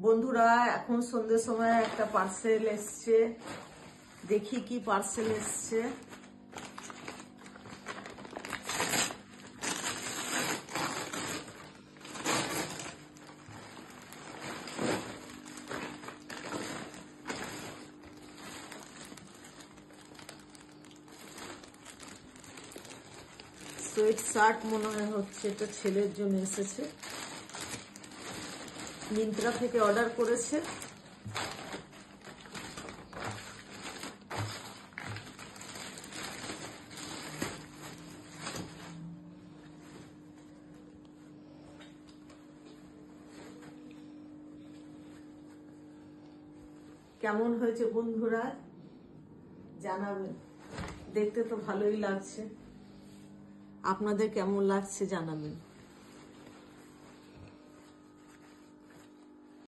বন্ধুরা এখন সন্ধ্যের সময় একটা পার্সেল এসছে, দেখি কি পার্সেল এসছে। সোয়েট শার্ট মনে হয় হচ্ছে, এটা ছেলের জন্য এসেছে, মিন্ত্রা থেকে অর্ডার করেছে। কেমন হয়েছে বন্ধুরা জানাবেন, দেখতে তো ভালোই লাগছে, আপনাদের কেমন লাগছে জানাবেন।